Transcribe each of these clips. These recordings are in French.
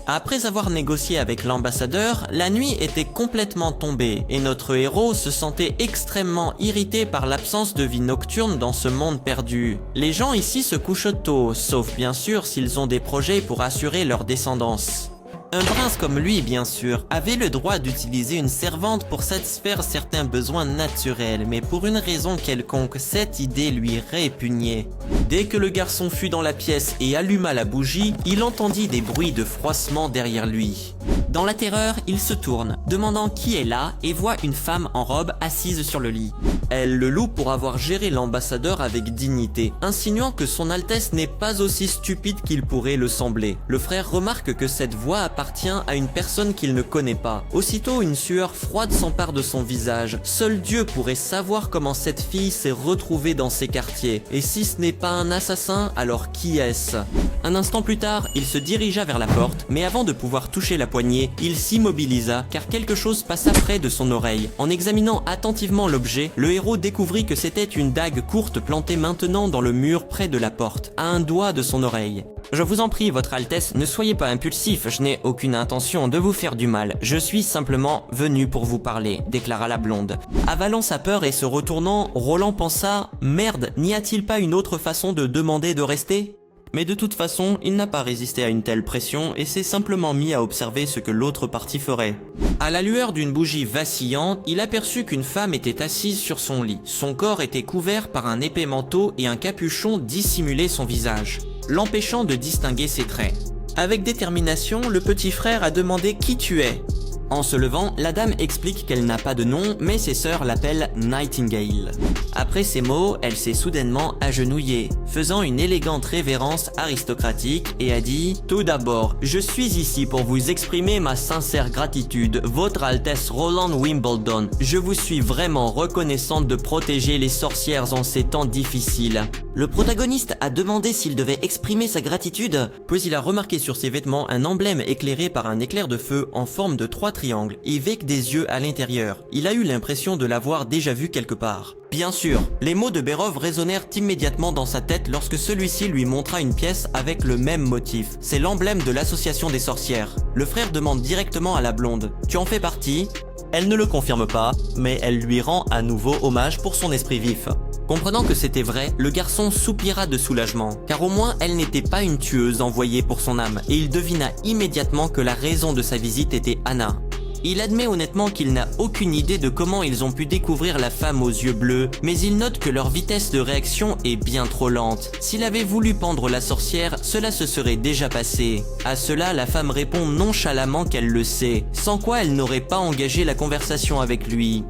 Après avoir négocié avec l'ambassadeur, la nuit était complètement tombée et notre héros se sentait extrêmement irrité par l'absence de vie nocturne dans ce monde perdu. Les gens ici se couchent tôt, sauf bien sûr s'ils ont des projets pour assurer leur descendance. Un prince comme lui, bien sûr, avait le droit d'utiliser une servante pour satisfaire certains besoins naturels, mais pour une raison quelconque, cette idée lui répugnait. Dès que le garçon fut dans la pièce et alluma la bougie, il entendit des bruits de froissement derrière lui. Dans la terreur, il se tourne, demandant qui est là, et voit une femme en robe assise sur le lit. Elle le loue pour avoir géré l'ambassadeur avec dignité, insinuant que son Altesse n'est pas aussi stupide qu'il pourrait le sembler. Le frère remarque que cette voix appartient à une personne qu'il ne connaît pas. Aussitôt, une sueur froide s'empare de son visage. Seul Dieu pourrait savoir comment cette fille s'est retrouvée dans ces quartiers. Et si ce n'est pas un assassin, alors qui est-ce? Un instant plus tard, il se dirigea vers la porte, mais avant de pouvoir toucher la poignée, il s'immobilisa car quelque chose passa près de son oreille. En examinant attentivement l'objet, le héros découvrit que c'était une dague courte plantée maintenant dans le mur près de la porte, à un doigt de son oreille. Je vous en prie, votre Altesse, ne soyez pas impulsif, je n'ai aucune intention de vous faire du mal. Je suis simplement venu pour vous parler, déclara la blonde. Avalant sa peur et se retournant, Roland pensa « Merde, n'y a-t-il pas une autre façon de demander de rester ?» Mais de toute façon, il n'a pas résisté à une telle pression et s'est simplement mis à observer ce que l'autre partie ferait. À la lueur d'une bougie vacillante, il aperçut qu'une femme était assise sur son lit. Son corps était couvert par un épais manteau et un capuchon dissimulait son visage, l'empêchant de distinguer ses traits. Avec détermination, le petit frère a demandé qui tu es. En se levant, la dame explique qu'elle n'a pas de nom, mais ses sœurs l'appellent Nightingale. Après ces mots, elle s'est soudainement agenouillée, faisant une élégante révérence aristocratique et a dit « Tout d'abord, je suis ici pour vous exprimer ma sincère gratitude, Votre Altesse Roland Wimbledon. Je vous suis vraiment reconnaissante de protéger les sorcières en ces temps difficiles. » Le protagoniste a demandé s'il devait exprimer sa gratitude, puis il a remarqué sur ses vêtements un emblème éclairé par un éclair de feu en forme de 3 triangles, et avec des yeux à l'intérieur. Il a eu l'impression de l'avoir déjà vu quelque part. Bien sûr, les mots de Berov résonnèrent immédiatement dans sa tête lorsque celui-ci lui montra une pièce avec le même motif. C'est l'emblème de l'association des sorcières. Le frère demande directement à la blonde « Tu en fais partie ?» Elle ne le confirme pas, mais elle lui rend à nouveau hommage pour son esprit vif. Comprenant que c'était vrai, le garçon soupira de soulagement, car au moins elle n'était pas une tueuse envoyée pour son âme, et il devina immédiatement que la raison de sa visite était Anna. Il admet honnêtement qu'il n'a aucune idée de comment ils ont pu découvrir la femme aux yeux bleus, mais il note que leur vitesse de réaction est bien trop lente. S'il avait voulu pendre la sorcière, cela se serait déjà passé. À cela, la femme répond nonchalamment qu'elle le sait, sans quoi elle n'aurait pas engagé la conversation avec lui.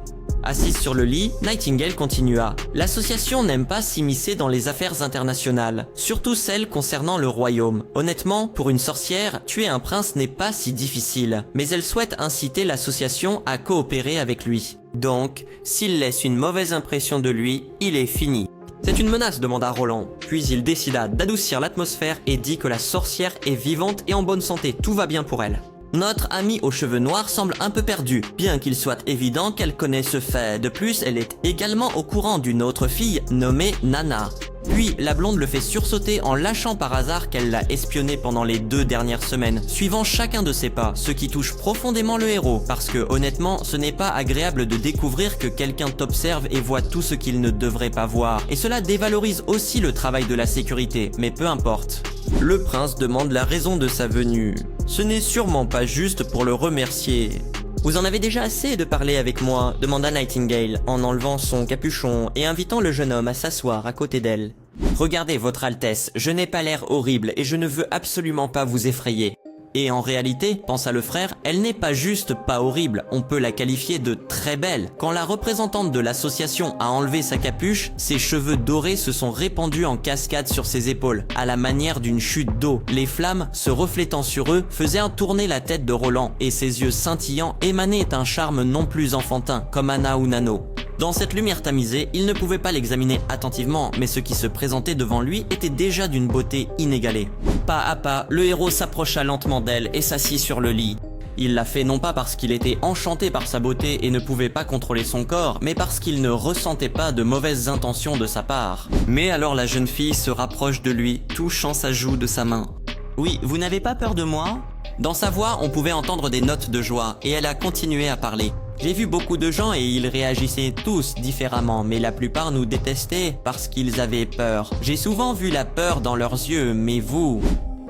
Assise sur le lit, Nightingale continua. L'association n'aime pas s'immiscer dans les affaires internationales, surtout celles concernant le royaume. Honnêtement, pour une sorcière, tuer un prince n'est pas si difficile, mais elle souhaite inciter l'association à coopérer avec lui. Donc, s'il laisse une mauvaise impression de lui, il est fini. C'est une menace, demanda Roland. Puis il décida d'adoucir l'atmosphère et dit que la sorcière est vivante et en bonne santé, tout va bien pour elle. Notre amie aux cheveux noirs semble un peu perdue, bien qu'il soit évident qu'elle connaît ce fait. De plus, elle est également au courant d'une autre fille nommée Nana. Puis, la blonde le fait sursauter en lâchant par hasard qu'elle l'a espionné pendant les 2 dernières semaines, suivant chacun de ses pas, ce qui touche profondément le héros, parce que honnêtement, ce n'est pas agréable de découvrir que quelqu'un t'observe et voit tout ce qu'il ne devrait pas voir. Et cela dévalorise aussi le travail de la sécurité, mais peu importe. Le prince demande la raison de sa venue. Ce n'est sûrement pas juste pour le remercier. Vous en avez déjà assez de parler avec moi, demanda Nightingale en enlevant son capuchon et invitant le jeune homme à s'asseoir à côté d'elle. Regardez, votre Altesse, je n'ai pas l'air horrible et je ne veux absolument pas vous effrayer. Et en réalité, pensa le frère, elle n'est pas juste pas horrible, on peut la qualifier de très belle. Quand la représentante de l'association a enlevé sa capuche, ses cheveux dorés se sont répandus en cascade sur ses épaules, à la manière d'une chute d'eau. Les flammes, se reflétant sur eux, faisaient tourner la tête de Roland, et ses yeux scintillants émanaient un charme non plus enfantin, comme Anna ou Nano. Dans cette lumière tamisée, il ne pouvait pas l'examiner attentivement, mais ce qui se présentait devant lui était déjà d'une beauté inégalée. Pas à pas, le héros s'approcha lentement d'elle et s'assit sur le lit. Il l'a fait non pas parce qu'il était enchanté par sa beauté et ne pouvait pas contrôler son corps, mais parce qu'il ne ressentait pas de mauvaises intentions de sa part. Mais alors la jeune fille se rapproche de lui, touchant sa joue de sa main. « Oui, vous n'avez pas peur de moi ?» Dans sa voix, on pouvait entendre des notes de joie, et elle a continué à parler. J'ai vu beaucoup de gens et ils réagissaient tous différemment, mais la plupart nous détestaient parce qu'ils avaient peur. J'ai souvent vu la peur dans leurs yeux, mais vous...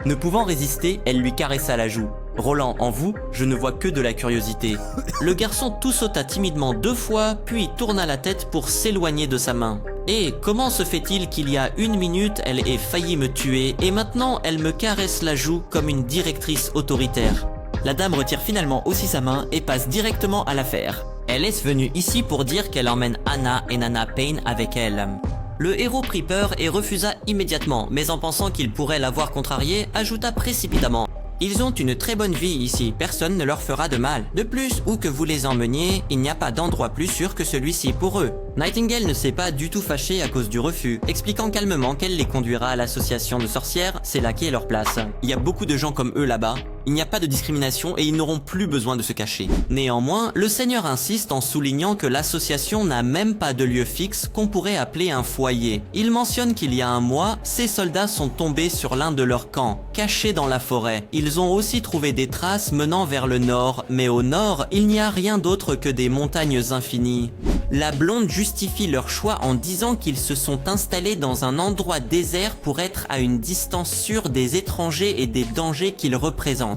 Ne pouvant résister, elle lui caressa la joue. Roland, en vous, je ne vois que de la curiosité. Le garçon tout sauta timidement 2 fois, puis tourna la tête pour s'éloigner de sa main. Et comment se fait-il qu'il y a 1 minute, elle ait failli me tuer, et maintenant elle me caresse la joue comme une directrice autoritaire? La dame retire finalement aussi sa main et passe directement à l'affaire. Elle est venue ici pour dire qu'elle emmène Anna et Nana Payne avec elle. Le héros prit peur et refusa immédiatement, mais en pensant qu'il pourrait l'avoir contrarié, ajouta précipitamment: ils ont une très bonne vie ici, personne ne leur fera de mal. De plus, où que vous les emmeniez, il n'y a pas d'endroit plus sûr que celui-ci pour eux. Nightingale ne s'est pas du tout fâchée à cause du refus, expliquant calmement qu'elle les conduira à l'association de sorcières, c'est là qu'est leur place. Il y a beaucoup de gens comme eux là-bas, il n'y a pas de discrimination et ils n'auront plus besoin de se cacher. Néanmoins, le seigneur insiste en soulignant que l'association n'a même pas de lieu fixe qu'on pourrait appeler un foyer. Il mentionne qu'il y a un mois, ces soldats sont tombés sur l'un de leurs camps, cachés dans la forêt. Ils ont aussi trouvé des traces menant vers le nord, mais au nord, il n'y a rien d'autre que des montagnes infinies. La blonde justifie leur choix en disant qu'ils se sont installés dans un endroit désert pour être à une distance sûre des étrangers et des dangers qu'ils représentent.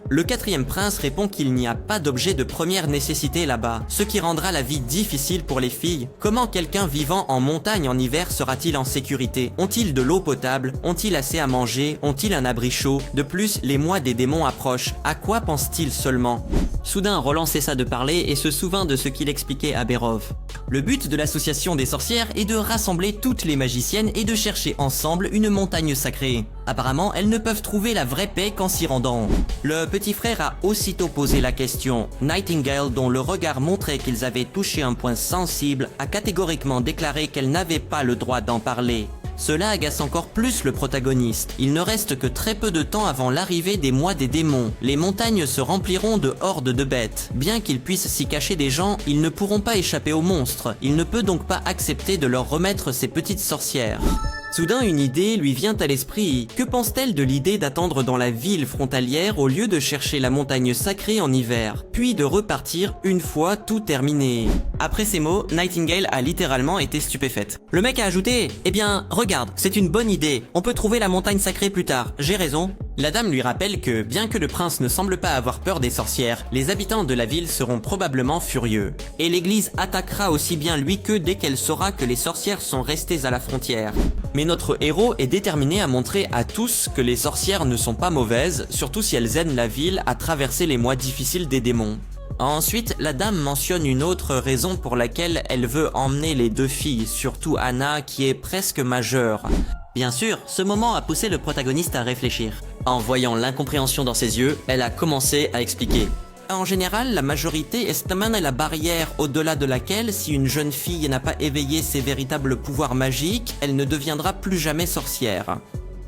Le 4e prince répond qu'il n'y a pas d'objet de première nécessité là-bas, ce qui rendra la vie difficile pour les filles. Comment quelqu'un vivant en montagne en hiver sera-t-il en sécurité? Ont-ils de l'eau potable? Ont-ils assez à manger? Ont-ils un abri chaud? De plus, les mois des démons approchent. À quoi pense-t-il seulement? Soudain, Roland cessa de parler et se souvint de ce qu'il expliquait à Bérov. Le but de l'association des sorcières est de rassembler toutes les magiciennes et de chercher ensemble une montagne sacrée. Apparemment, elles ne peuvent trouver la vraie paix qu'en s'y rendant. Le petit frère a aussitôt posé la question. Nightingale, dont le regard montrait qu'ils avaient touché un point sensible, a catégoriquement déclaré qu'elle n'avait pas le droit d'en parler. Cela agace encore plus le protagoniste. Il ne reste que très peu de temps avant l'arrivée des mois des démons. Les montagnes se rempliront de hordes de bêtes. Bien qu'ils puissent s'y cacher des gens, ils ne pourront pas échapper aux monstres. Il ne peut donc pas accepter de leur remettre ces petites sorcières. Soudain, une idée lui vient à l'esprit. Que pense-t-elle de l'idée d'attendre dans la ville frontalière au lieu de chercher la montagne sacrée en hiver, puis de repartir une fois tout terminé? Après ces mots, Nightingale a littéralement été stupéfaite. Le mec a ajouté: eh bien, regarde, c'est une bonne idée, on peut trouver la montagne sacrée plus tard, j'ai raison. La dame lui rappelle que, bien que le prince ne semble pas avoir peur des sorcières, les habitants de la ville seront probablement furieux. Et l'église attaquera aussi bien lui qu'eux dès qu'elle saura que les sorcières sont restées à la frontière. Mais notre héros est déterminé à montrer à tous que les sorcières ne sont pas mauvaises, surtout si elles aident la ville à traverser les mois difficiles des démons. Ensuite, la dame mentionne une autre raison pour laquelle elle veut emmener les 2 filles, surtout Anna qui est presque majeure. Bien sûr, ce moment a poussé le protagoniste à réfléchir. En voyant l'incompréhension dans ses yeux, elle a commencé à expliquer. En général, la majorité estime la barrière au-delà de laquelle, si une jeune fille n'a pas éveillé ses véritables pouvoirs magiques, elle ne deviendra plus jamais sorcière.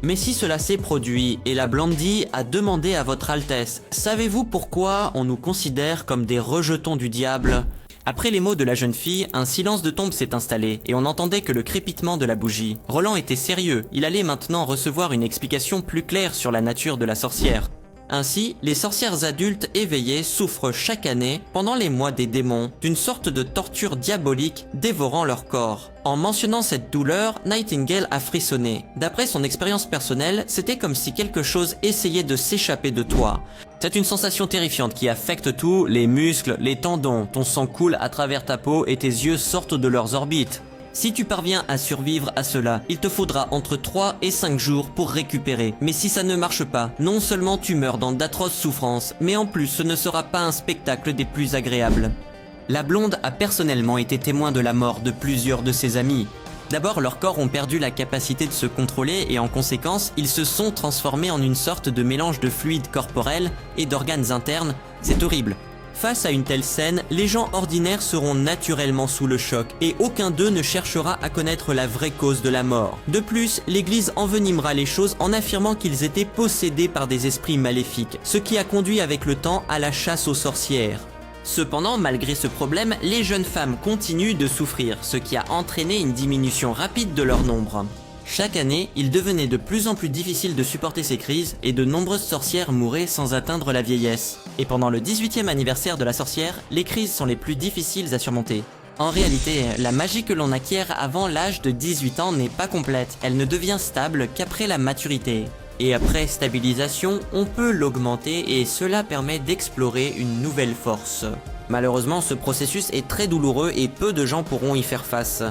Mais si cela s'est produit, et la Blondie a demandé à votre Altesse, savez-vous pourquoi on nous considère comme des rejetons du diable ? Après les mots de la jeune fille, un silence de tombe s'est installé, et on n'entendait que le crépitement de la bougie. Roland était sérieux, il allait maintenant recevoir une explication plus claire sur la nature de la sorcière. Ainsi, les sorcières adultes éveillées souffrent chaque année, pendant les mois des démons, d'une sorte de torture diabolique dévorant leur corps. En mentionnant cette douleur, Nightingale a frissonné. D'après son expérience personnelle, c'était comme si quelque chose essayait de s'échapper de toi. C'est une sensation terrifiante qui affecte tout, les muscles, les tendons, ton sang coule à travers ta peau et tes yeux sortent de leurs orbites. Si tu parviens à survivre à cela, il te faudra entre 3 et 5 jours pour récupérer. Mais si ça ne marche pas, non seulement tu meurs dans d'atroces souffrances, mais en plus ce ne sera pas un spectacle des plus agréables. La blonde a personnellement été témoin de la mort de plusieurs de ses amis. D'abord, leurs corps ont perdu la capacité de se contrôler et en conséquence, ils se sont transformés en une sorte de mélange de fluides corporels et d'organes internes. C'est horrible. Face à une telle scène, les gens ordinaires seront naturellement sous le choc et aucun d'eux ne cherchera à connaître la vraie cause de la mort. De plus, l'église envenimera les choses en affirmant qu'ils étaient possédés par des esprits maléfiques, ce qui a conduit avec le temps à la chasse aux sorcières. Cependant, malgré ce problème, les jeunes femmes continuent de souffrir, ce qui a entraîné une diminution rapide de leur nombre. Chaque année, il devenait de plus en plus difficile de supporter ces crises et de nombreuses sorcières mouraient sans atteindre la vieillesse. Et pendant le 18e anniversaire de la sorcière, les crises sont les plus difficiles à surmonter. En réalité, la magie que l'on acquiert avant l'âge de 18 ans n'est pas complète, elle ne devient stable qu'après la maturité. Et après stabilisation, on peut l'augmenter et cela permet d'explorer une nouvelle force. Malheureusement, ce processus est très douloureux et peu de gens pourront y faire face.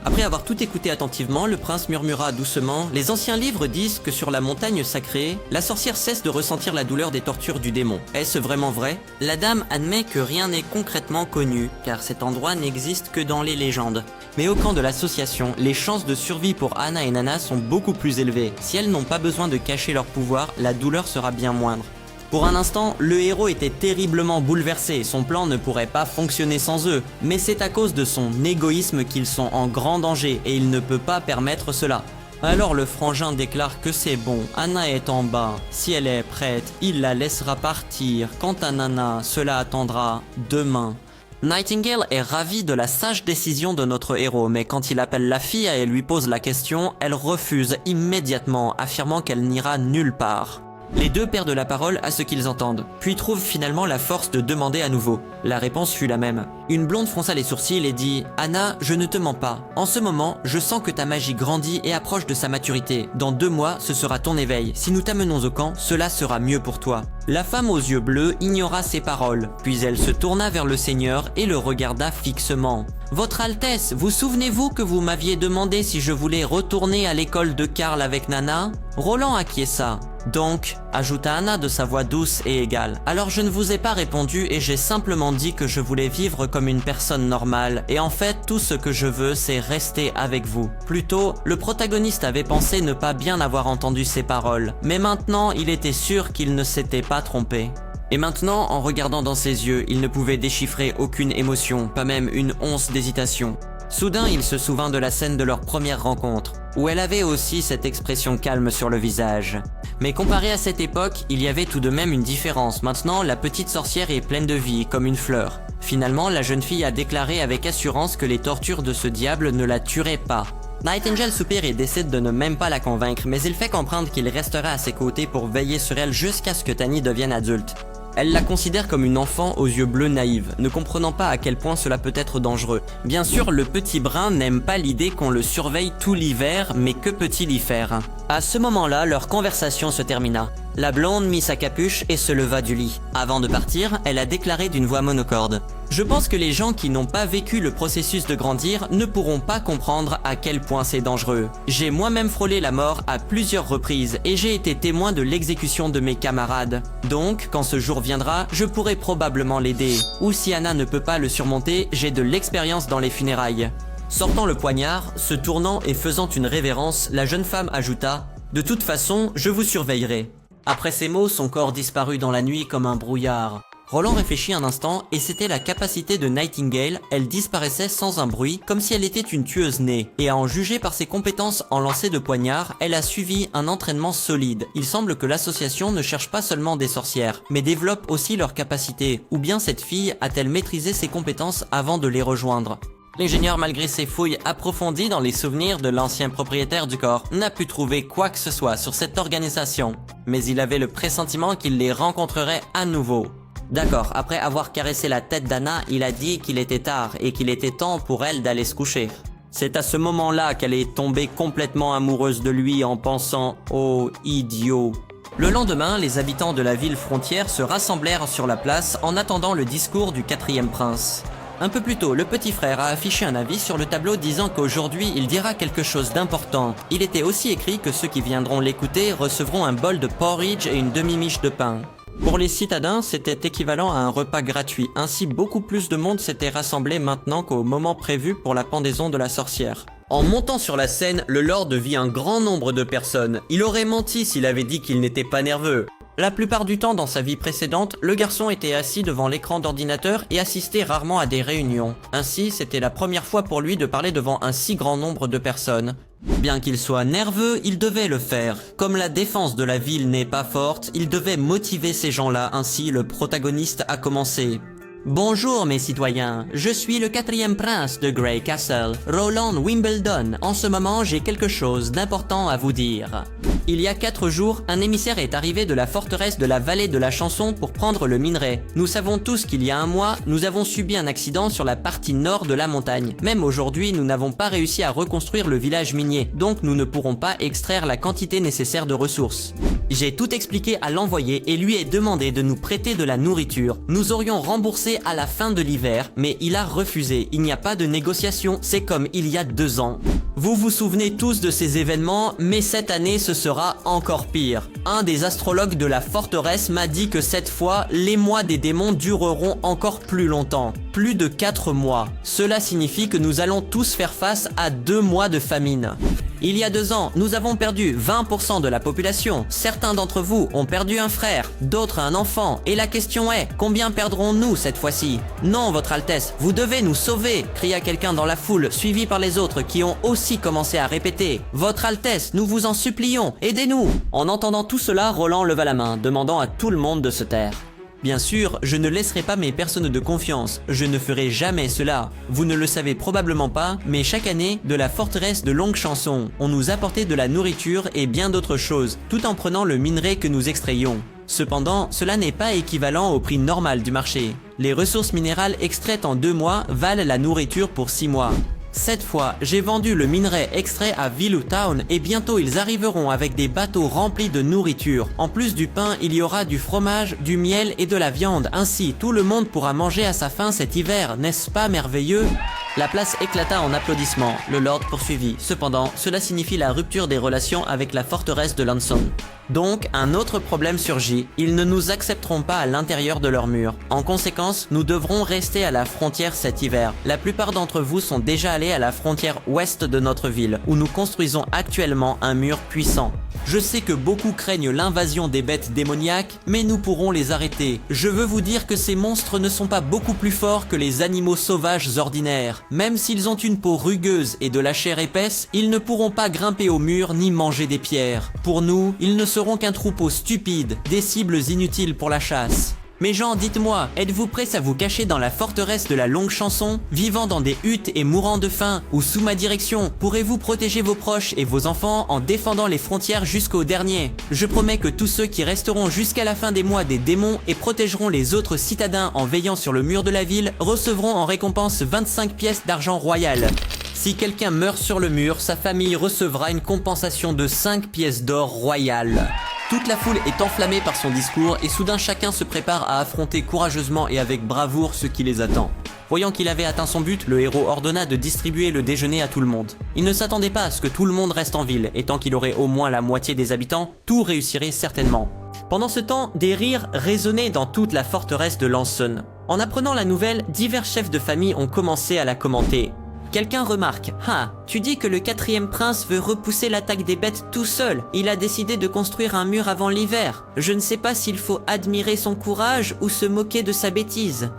Après avoir tout écouté attentivement, le prince murmura doucement « Les anciens livres disent que sur la montagne sacrée, la sorcière cesse de ressentir la douleur des tortures du démon. Est-ce vraiment vrai ?» La dame admet que rien n'est concrètement connu, car cet endroit n'existe que dans les légendes. Mais au camp de l'association, les chances de survie pour Anna et Nana sont beaucoup plus élevées. Si elles n'ont pas besoin de cacher leur pouvoir, la douleur sera bien moindre. Pour un instant, le héros était terriblement bouleversé, son plan ne pourrait pas fonctionner sans eux, mais c'est à cause de son égoïsme qu'ils sont en grand danger et il ne peut pas permettre cela. Alors le frangin déclare que c'est bon, Anna est en bas, si elle est prête, il la laissera partir, quant à Nana, cela attendra demain. Nightingale est ravie de la sage décision de notre héros, mais quand il appelle la fille et lui pose la question, elle refuse immédiatement, affirmant qu'elle n'ira nulle part. Les deux perdent la parole à ce qu'ils entendent, puis trouvent finalement la force de demander à nouveau. La réponse fut la même. Une blonde fronça les sourcils et dit « Anna, je ne te mens pas. En ce moment, je sens que ta magie grandit et approche de sa maturité. Dans 2 mois, ce sera ton éveil. Si nous t'amenons au camp, cela sera mieux pour toi. » La femme aux yeux bleus ignora ces paroles, puis elle se tourna vers le seigneur et le regarda fixement. « Votre Altesse, vous souvenez-vous que vous m'aviez demandé si je voulais retourner à l'école de Karl avec Nana ?» Roland acquiesça. « Donc, ajouta Anna de sa voix douce et égale, alors je ne vous ai pas répondu et j'ai simplement dit que je voulais vivre comme une personne normale, et en fait tout ce que je veux c'est rester avec vous. » Plutôt, le protagoniste avait pensé ne pas bien avoir entendu ces paroles, mais maintenant il était sûr qu'il ne s'était pas trompé. Et maintenant, en regardant dans ses yeux, il ne pouvait déchiffrer aucune émotion, pas même une once d'hésitation. Soudain, il se souvint de la scène de leur première rencontre, où elle avait aussi cette expression calme sur le visage. Mais comparé à cette époque, il y avait tout de même une différence. Maintenant, la petite sorcière est pleine de vie, comme une fleur. Finalement, la jeune fille a déclaré avec assurance que les tortures de ce diable ne la tueraient pas. Nightingale soupire et décide de ne même pas la convaincre, mais il fait comprendre qu'il restera à ses côtés pour veiller sur elle jusqu'à ce que Tani devienne adulte. Elle la considère comme une enfant aux yeux bleus naïve, ne comprenant pas à quel point cela peut être dangereux. Bien sûr, le petit brun n'aime pas l'idée qu'on le surveille tout l'hiver, mais que peut-il y faire? À ce moment-là, leur conversation se termina. La blonde mit sa capuche et se leva du lit. Avant de partir, elle a déclaré d'une voix monocorde. « Je pense que les gens qui n'ont pas vécu le processus de grandir ne pourront pas comprendre à quel point c'est dangereux. J'ai moi-même frôlé la mort à plusieurs reprises et j'ai été témoin de l'exécution de mes camarades. Donc, quand ce jour viendra, je pourrai probablement l'aider. Ou si Anna ne peut pas le surmonter, j'ai de l'expérience dans les funérailles. » Sortant le poignard, se tournant et faisant une révérence, la jeune femme ajouta « De toute façon, je vous surveillerai. » Après ces mots, son corps disparut dans la nuit comme un brouillard. Roland réfléchit un instant et c'était la capacité de Nightingale, elle disparaissait sans un bruit, comme si elle était une tueuse née. Et à en juger par ses compétences en lancer de poignard, elle a suivi un entraînement solide. Il semble que l'association ne cherche pas seulement des sorcières, mais développe aussi leurs capacités. Ou bien cette fille a-t-elle maîtrisé ses compétences avant de les rejoindre? L'ingénieur, malgré ses fouilles approfondies dans les souvenirs de l'ancien propriétaire du corps, n'a pu trouver quoi que ce soit sur cette organisation. Mais il avait le pressentiment qu'il les rencontrerait à nouveau. D'accord, après avoir caressé la tête d'Anna, il a dit qu'il était tard et qu'il était temps pour elle d'aller se coucher. C'est à ce moment-là qu'elle est tombée complètement amoureuse de lui en pensant « Oh, idiot !» Le lendemain, les habitants de la ville frontière se rassemblèrent sur la place en attendant le discours du 4e prince. Un peu plus tôt, le petit frère a affiché un avis sur le tableau disant qu'aujourd'hui il dira quelque chose d'important. Il était aussi écrit que ceux qui viendront l'écouter recevront un bol de porridge et une demi-miche de pain. Pour les citadins, c'était équivalent à un repas gratuit, ainsi beaucoup plus de monde s'était rassemblé maintenant qu'au moment prévu pour la pendaison de la sorcière. En montant sur la scène, le lord vit un grand nombre de personnes. Il aurait menti s'il avait dit qu'il n'était pas nerveux. La plupart du temps dans sa vie précédente, le garçon était assis devant l'écran d'ordinateur et assistait rarement à des réunions. Ainsi, c'était la première fois pour lui de parler devant un si grand nombre de personnes. Bien qu'il soit nerveux, il devait le faire. Comme la défense de la ville n'est pas forte, il devait motiver ces gens-là, ainsi le protagoniste a commencé. Bonjour mes citoyens, je suis le 4e prince de Grey Castle, Roland Wimbledon. En ce moment, j'ai quelque chose d'important à vous dire. Il y a 4 jours, un émissaire est arrivé de la forteresse de la vallée de la Chanson pour prendre le minerai. Nous savons tous qu'il y a un mois, nous avons subi un accident sur la partie nord de la montagne. Même aujourd'hui, nous n'avons pas réussi à reconstruire le village minier, donc nous ne pourrons pas extraire la quantité nécessaire de ressources. J'ai tout expliqué à l'envoyé et lui ai demandé de nous prêter de la nourriture. Nous aurions remboursé à la fin de l'hiver, mais il a refusé. Il n'y a pas de négociation, c'est comme il y a 2 ans. Vous vous souvenez tous de ces événements, mais cette année ce sera encore pire. Un des astrologues de la forteresse m'a dit que cette fois, les mois des démons dureront encore plus longtemps. Plus de 4 mois. Cela signifie que nous allons tous faire face à 2 mois de famine. Il y a 2 ans, nous avons perdu 20% de la population. Certains d'entre vous ont perdu un frère, d'autres un enfant. Et la question est, combien perdrons-nous cette fois-ci? Non, Votre Altesse, vous devez nous sauver, cria quelqu'un dans la foule, suivi par les autres qui ont aussi commencé à répéter. Votre Altesse, nous vous en supplions, aidez-nous. En entendant tout cela, Roland leva la main, demandant à tout le monde de se taire. Bien sûr, je ne laisserai pas mes personnes de confiance, je ne ferai jamais cela. Vous ne le savez probablement pas, mais chaque année, de la forteresse de Longue Chanson, on nous apportait de la nourriture et bien d'autres choses, tout en prenant le minerai que nous extrayions. Cependant, cela n'est pas équivalent au prix normal du marché. Les ressources minérales extraites en 2 mois valent la nourriture pour 6 mois. Cette fois, j'ai vendu le minerai extrait à Villu Town et bientôt ils arriveront avec des bateaux remplis de nourriture. En plus du pain, il y aura du fromage, du miel et de la viande. Ainsi, tout le monde pourra manger à sa faim cet hiver, n'est-ce pas merveilleux? La place éclata en applaudissements. Le Lord poursuivit. Cependant, cela signifie la rupture des relations avec la forteresse de Lanson. Donc, un autre problème surgit. Ils ne nous accepteront pas à l'intérieur de leurs murs. En conséquence, nous devrons rester à la frontière cet hiver. La plupart d'entre vous sont déjà allés à la frontière ouest de notre ville, où nous construisons actuellement un mur puissant. Je sais que beaucoup craignent l'invasion des bêtes démoniaques, mais nous pourrons les arrêter. Je veux vous dire que ces monstres ne sont pas beaucoup plus forts que les animaux sauvages ordinaires. Même s'ils ont une peau rugueuse et de la chair épaisse, ils ne pourront pas grimper au mur ni manger des pierres. Pour nous, ils ne seront qu'un troupeau stupide, des cibles inutiles pour la chasse. Mais gens, dites-moi, êtes-vous prêts à vous cacher dans la forteresse de la Longue Chanson, vivant dans des huttes et mourant de faim, ou sous ma direction, pourrez-vous protéger vos proches et vos enfants en défendant les frontières jusqu'au dernier? Je promets que tous ceux qui resteront jusqu'à la fin des mois des démons et protégeront les autres citadins en veillant sur le mur de la ville recevront en récompense 25 pièces d'argent royal. Si quelqu'un meurt sur le mur, sa famille recevra une compensation de 5 pièces d'or royales. Toute la foule est enflammée par son discours et soudain chacun se prépare à affronter courageusement et avec bravoure ce qui les attend. Voyant qu'il avait atteint son but, le héros ordonna de distribuer le déjeuner à tout le monde. Il ne s'attendait pas à ce que tout le monde reste en ville, et tant qu'il aurait au moins la moitié des habitants, tout réussirait certainement. Pendant ce temps, des rires résonnaient dans toute la forteresse de Lanson. En apprenant la nouvelle, divers chefs de famille ont commencé à la commenter. Quelqu'un remarque, « Ah, tu dis que le 4e prince veut repousser l'attaque des bêtes tout seul. Il a décidé de construire un mur avant l'hiver. Je ne sais pas s'il faut admirer son courage ou se moquer de sa bêtise. »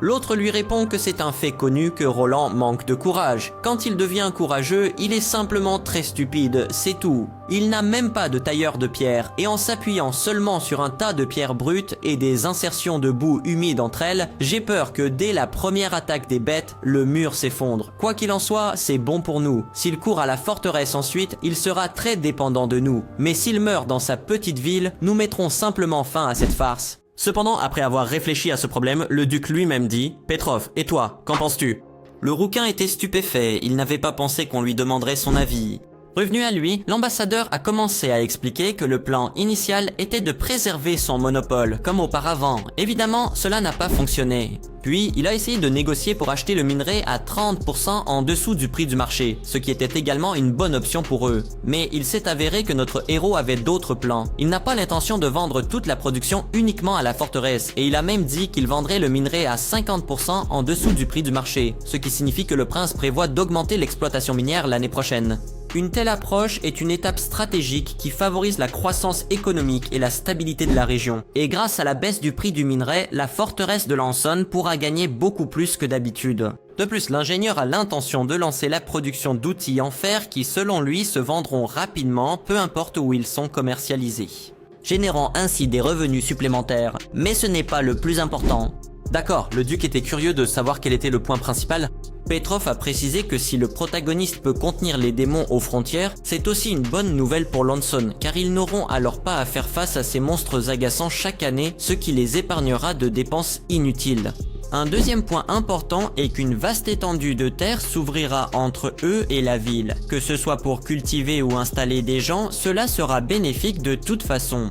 L'autre lui répond que c'est un fait connu que Roland manque de courage. Quand il devient courageux, il est simplement très stupide, c'est tout. Il n'a même pas de tailleur de pierre, et en s'appuyant seulement sur un tas de pierres brutes et des insertions de boue humide entre elles, j'ai peur que dès la première attaque des bêtes, le mur s'effondre. Quoi qu'il en soit, c'est bon pour nous. S'il court à la forteresse ensuite, il sera très dépendant de nous. Mais s'il meurt dans sa petite ville, nous mettrons simplement fin à cette farce. Cependant, après avoir réfléchi à ce problème, le duc lui-même dit « Petrov, et toi, qu'en penses-tu » Le rouquin était stupéfait, il n'avait pas pensé qu'on lui demanderait son avis. Revenu à lui, l'ambassadeur a commencé à expliquer que le plan initial était de préserver son monopole, comme auparavant. Évidemment, cela n'a pas fonctionné. Puis, il a essayé de négocier pour acheter le minerai à 30% en dessous du prix du marché, ce qui était également une bonne option pour eux. Mais il s'est avéré que notre héros avait d'autres plans. Il n'a pas l'intention de vendre toute la production uniquement à la forteresse, et il a même dit qu'il vendrait le minerai à 50% en dessous du prix du marché, ce qui signifie que le prince prévoit d'augmenter l'exploitation minière l'année prochaine. Une telle approche est une étape stratégique qui favorise la croissance économique et la stabilité de la région. Et grâce à la baisse du prix du minerai, la forteresse de Lanson pourra gagner beaucoup plus que d'habitude. De plus, l'ingénieur a l'intention de lancer la production d'outils en fer qui, selon lui, se vendront rapidement, peu importe où ils sont commercialisés, générant ainsi des revenus supplémentaires. Mais ce n'est pas le plus important. D'accord, le duc était curieux de savoir quel était le point principal. Petrov a précisé que si le protagoniste peut contenir les démons aux frontières, c'est aussi une bonne nouvelle pour Lanson, car ils n'auront alors pas à faire face à ces monstres agaçants chaque année, ce qui les épargnera de dépenses inutiles. Un deuxième point important est qu'une vaste étendue de terre s'ouvrira entre eux et la ville. Que ce soit pour cultiver ou installer des gens, cela sera bénéfique de toute façon.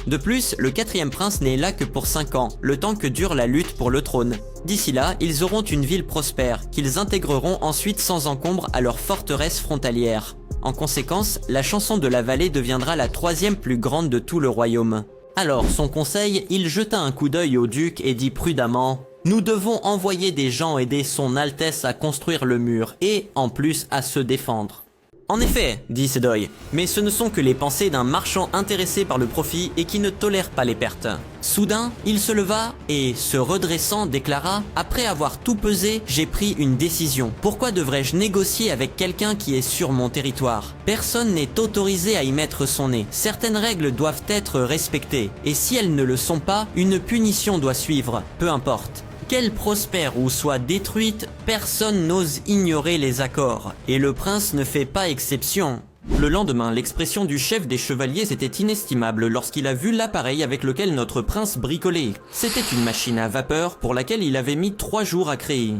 De plus, le quatrième prince n'est là que pour 5 ans, le temps que dure la lutte pour le trône. D'ici là, ils auront une ville prospère, qu'ils intégreront ensuite sans encombre à leur forteresse frontalière. En conséquence, la chanson de la vallée deviendra la 3e plus grande de tout le royaume. Alors, son conseil, il jeta un coup d'œil au duc et dit prudemment « Nous devons envoyer des gens aider son Altesse à construire le mur et, en plus, à se défendre. » En effet, dit Sedoy, mais ce ne sont que les pensées d'un marchand intéressé par le profit et qui ne tolère pas les pertes. Soudain, il se leva et, se redressant, déclara « Après avoir tout pesé, j'ai pris une décision. Pourquoi devrais-je négocier avec quelqu'un qui est sur mon territoire? Personne n'est autorisé à y mettre son nez. Certaines règles doivent être respectées, et si elles ne le sont pas, une punition doit suivre, peu importe. Qu'elle prospère ou soit détruite, personne n'ose ignorer les accords, et le prince ne fait pas exception. » Le lendemain, l'expression du chef des chevaliers était inestimable lorsqu'il a vu l'appareil avec lequel notre prince bricolait. C'était une machine à vapeur pour laquelle il avait mis 3 jours à créer.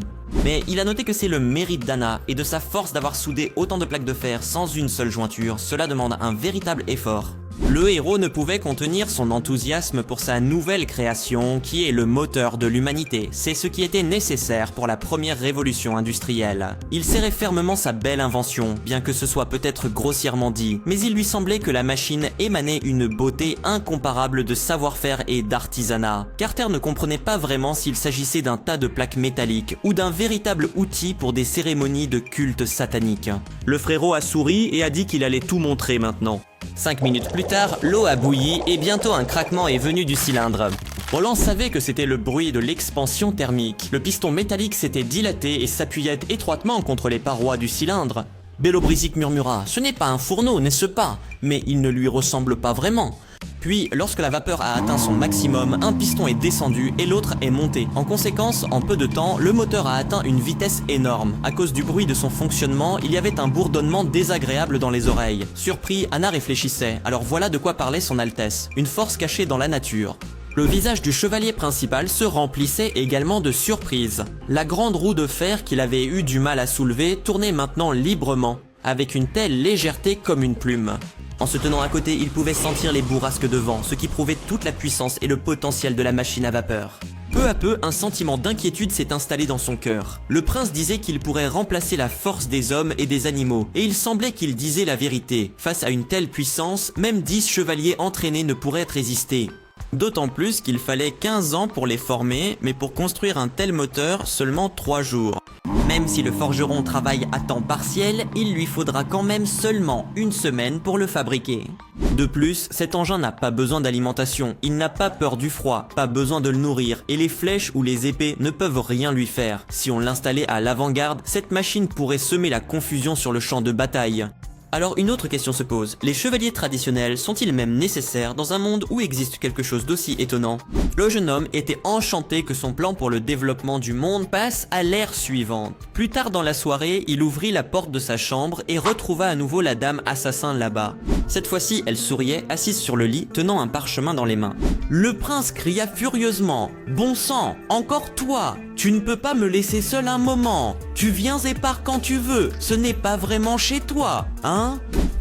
Mais il a noté que c'est le mérite d'Anna et de sa force d'avoir soudé autant de plaques de fer sans une seule jointure. Cela demande un véritable effort. Le héros ne pouvait contenir son enthousiasme pour sa nouvelle création qui est le moteur de l'humanité. C'est ce qui était nécessaire pour la première révolution industrielle. Il serrait fermement sa belle invention, bien que ce soit peut-être grossièrement dit, mais il lui semblait que la machine émanait une beauté incomparable de savoir-faire et d'artisanat. Carter ne comprenait pas vraiment s'il s'agissait d'un tas de plaques métalliques ou d'un véritable outil pour des cérémonies de culte satanique. Le frérot a souri et a dit qu'il allait tout montrer maintenant. 5 minutes plus tard, l'eau a bouilli et bientôt un craquement est venu du cylindre. Roland savait que c'était le bruit de l'expansion thermique. Le piston métallique s'était dilaté et s'appuyait étroitement contre les parois du cylindre. Belobrizic murmura « Ce n'est pas un fourneau, n'est-ce pas? Mais il ne lui ressemble pas vraiment. » Puis, lorsque la vapeur a atteint son maximum, un piston est descendu et l'autre est monté. En conséquence, en peu de temps, le moteur a atteint une vitesse énorme. À cause du bruit de son fonctionnement, il y avait un bourdonnement désagréable dans les oreilles. Surpris, Anna réfléchissait. Alors voilà de quoi parlait son Altesse. Une force cachée dans la nature. Le visage du chevalier principal se remplissait également de surprise. La grande roue de fer qu'il avait eu du mal à soulever tournait maintenant librement, avec une telle légèreté comme une plume. En se tenant à côté, il pouvait sentir les bourrasques de vent, ce qui prouvait toute la puissance et le potentiel de la machine à vapeur. Peu à peu, un sentiment d'inquiétude s'est installé dans son cœur. Le prince disait qu'il pourrait remplacer la force des hommes et des animaux, et il semblait qu'il disait la vérité. Face à une telle puissance, même 10 chevaliers entraînés ne pourraient résister. D'autant plus qu'il fallait 15 ans pour les former, mais pour construire un tel moteur, seulement 3 jours. Même si le forgeron travaille à temps partiel, il lui faudra quand même seulement 1 semaine pour le fabriquer. De plus, cet engin n'a pas besoin d'alimentation, il n'a pas peur du froid, pas besoin de le nourrir, et les flèches ou les épées ne peuvent rien lui faire. Si on l'installait à l'avant-garde, cette machine pourrait semer la confusion sur le champ de bataille. Alors une autre question se pose, les chevaliers traditionnels sont-ils même nécessaires dans un monde où existe quelque chose d'aussi étonnant? Le jeune homme était enchanté que son plan pour le développement du monde passe à l'ère suivante. Plus tard dans la soirée, il ouvrit la porte de sa chambre et retrouva à nouveau la dame assassin là-bas. Cette fois-ci, elle souriait, assise sur le lit, tenant un parchemin dans les mains. Le prince cria furieusement « Bon sang, encore toi! Tu ne peux pas me laisser seul un moment! Tu viens et pars quand tu veux, ce n'est pas vraiment chez toi, hein ?»